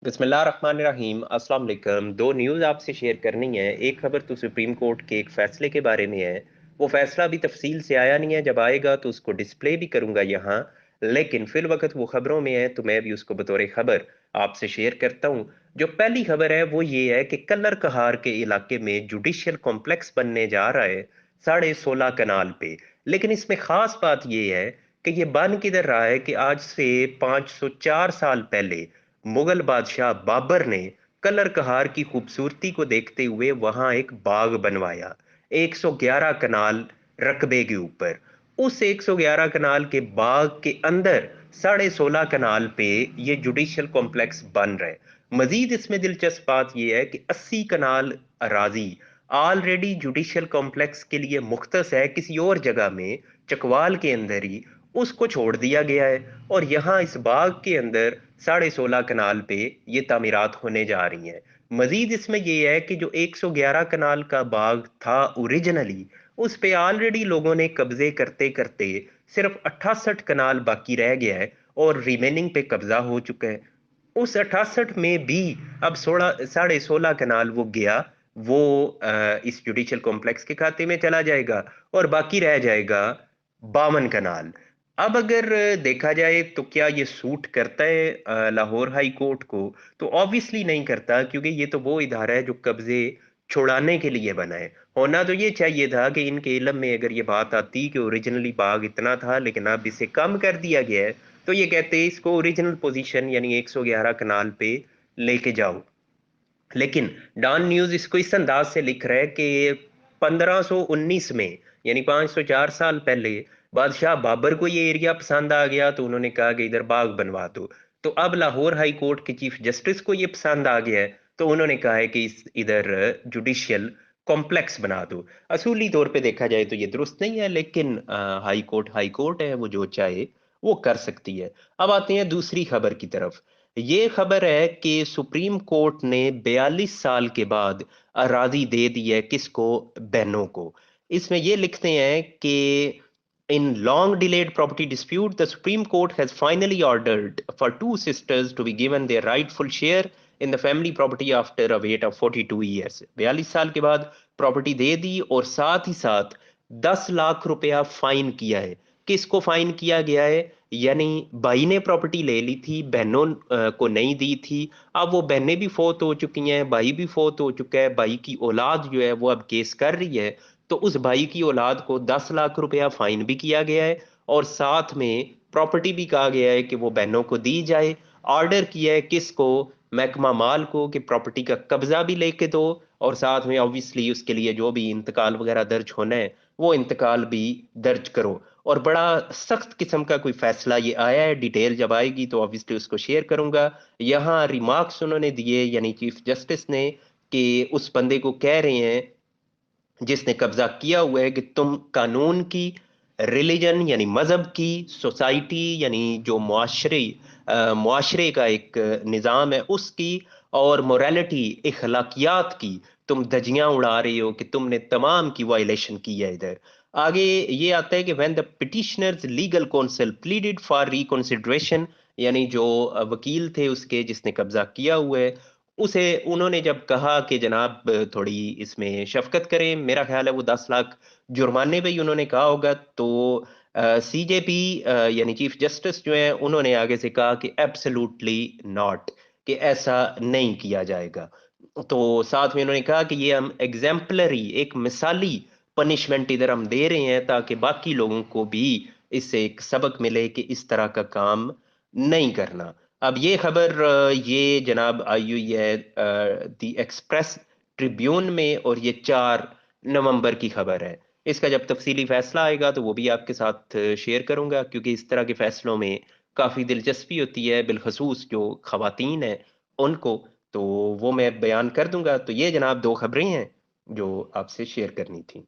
बिस्मिल्लाहिर्रहमानिर्रहीम अस्सलाम वालेकुम। दो न्यूज़ आपसे शेयर करनी है। एक खबर तो सुप्रीम कोर्ट के एक फैसले के बारे में है। वो फैसला अभी तफसील से आया नहीं है, जब आएगा तो उसको डिस्प्ले भी करूंगा यहाँ। लेकिन फिल वक्त वो खबरों में है तो मैं भी उसको बतौर खबर आपसे शेयर करता हूँ। जो पहली खबर है वो ये है कि कल्लर कहार के इलाके में जुडिशियल कॉम्प्लेक्स बनने जा रहा है 16.5 कनाल पे। लेकिन इसमें खास बात ये है कि ये बन किधर रहा है कि आज से 504 साल पहले मुगल बादशाह बाबर ने कलर कहार की खूबसूरती को देखते हुए वहां एक बाग बनवाया 111 कनाल रकबे के ऊपर। उस 111 कनाल के बाग के अंदर 16.5 कनाल पे ये जुडिशियल कॉम्प्लेक्स बन रहा है। मजीद इसमें दिलचस्प बात यह है कि 80 कनाल अराजी ऑलरेडी जुडिशियल कॉम्प्लेक्स के लिए मुख्तस है किसी और जगह में, चकवाल के अंदर ही। उसको छोड़ दिया गया है और यहाँ इस बाग के अंदर 16.5 कनाल पे ये तामीरात होने जा रही हैं। मजीद इसमें यह है कि जो 111 कनाल का बाग था ओरिजिनली, उस पे ऑलरेडी लोगों ने कब्जे करते करते सिर्फ 68 कनाल बाकी रह गया है और रिमेनिंग पे कब्जा हो चुका है। उस 68 में भी अब 16.5 कनाल वो गया, वो इस जुडिशियल कॉम्प्लेक्स के खाते में चला जाएगा और बाकी रह जाएगा 52 कनाल। अब अगर देखा जाए तो क्या ये सूट करता है लाहौर हाई कोर्ट को? तो ऑब्वियसली नहीं करता, क्योंकि ये तो वो इदारा है जो कब्जे छुड़ाने के लिए बना है। होना तो ये चाहिए था कि इनके इल्म में अगर ये बात आती कि ओरिजिनली बाग इतना था लेकिन अब इसे कम कर दिया गया है, तो ये कहते इसको ओरिजिनल पोजीशन यानी 111 कनाल पे लेके जाओ। लेकिन डॉन न्यूज इसको इस अंदाज से लिख रहा है कि 1519 में यानी 504 साल पहले बादशाह बाबर को ये एरिया पसंद आ गया तो उन्होंने कहा कि इधर बाग बनवा दो। तो अब लाहौर हाई कोर्ट के चीफ जस्टिस को ये पसंद आ गया है तो उन्होंने कहा है कि इस इधर जुडिशियल कॉम्प्लेक्स बना दो। असूली तौर पे देखा जाए तो ये दुरुस्त नहीं है, लेकिन हाई कोर्ट है, वो जो चाहे वो कर सकती है। अब आते हैं दूसरी खबर की तरफ। ये खबर है कि सुप्रीम कोर्ट ने 42 साल के बाद अराजी दे दी है किसको? बहनों को। इसमें ये लिखते हैं कि in long delayed property dispute, the Supreme Court has finally ordered for two sisters to be given their rightful share in the family property after a wait of 42 years. 42 साल के बाद प्रॉपर्टी दे दी और साथ ही साथ 10 लाख रुपया फाइन किया है। किसको फाइन किया गया है? यानी भाई ने प्रॉपर्टी ले ली थी, बहनों को नहीं दी थी। अब वो बहनें भी फोत हो चुकी हैं, भाई भी फोत हो चुका है, भाई की औलाद जो है वो अब केस कर रही है। तो उस भाई की औलाद को 10 लाख रुपया फाइन भी किया गया है और साथ में प्रॉपर्टी भी कहा गया है कि वो बहनों को दी जाए। ऑर्डर किया है किसको? महकमा माल को कि प्रॉपर्टी का कब्जा भी लेके दो और साथ में ऑब्वियसली उसके लिए जो भी इंतकाल वगैरह दर्ज होना है वो इंतकाल भी दर्ज करो। और बड़ा सख्त किस्म का कोई फैसला ये आया है। डिटेल जब आएगी तो ऑब्वियसली उसको शेयर करूंगा। यहाँ रिमार्क्स उन्होंने दिए यानी चीफ जस्टिस ने, कि उस बंदे को कह रहे हैं जिसने कब्जा किया हुआ है कि तुम कानून की, रिलीजन यानी मजहब की, सोसाइटी यानी जो मुआशरे का एक निज़ाम है उसकी, और मोरालिटी इखलाकियात की तुम धज्जियां उड़ा रहे हो कि तुमने तमाम की वायलेशन की है इधर। आगे ये आता है कि when the petitioners legal council pleaded for reconsideration, यानी जो वकील थे उसके जिसने कब्जा किया हुआ है, उसे उन्होंने जब कहा कि जनाब थोड़ी इसमें शफकत करें, मेरा ख्याल है वो 10 लाख जुर्माने पे ही उन्होंने कहा होगा, तो सीजेपी यानी चीफ जस्टिस जो है उन्होंने आगे से कहा कि एब्सोल्युटली नॉट, कि ऐसा नहीं किया जाएगा। तो साथ में उन्होंने कहा कि ये हम एग्जाम्पलरी, एक मिसाली पनिशमेंट इधर हम दे रहे हैं ताकि बाकी लोगों को भी इससे एक सबक मिले कि इस तरह का काम नहीं करना। अब ये खबर ये जनाब आई हुई है दी एक्सप्रेस ट्रिब्यून में और ये 4 नवंबर की खबर है। इसका जब तफसीली फैसला आएगा तो वो भी आपके साथ शेयर करूंगा, क्योंकि इस तरह के फैसलों में काफ़ी दिलचस्पी होती है, बिलखसूस जो खवातीन हैं उनको। तो वो मैं बयान कर दूंगा। तो ये जनाब 2 खबरें हैं जो आपसे शेयर करनी थी।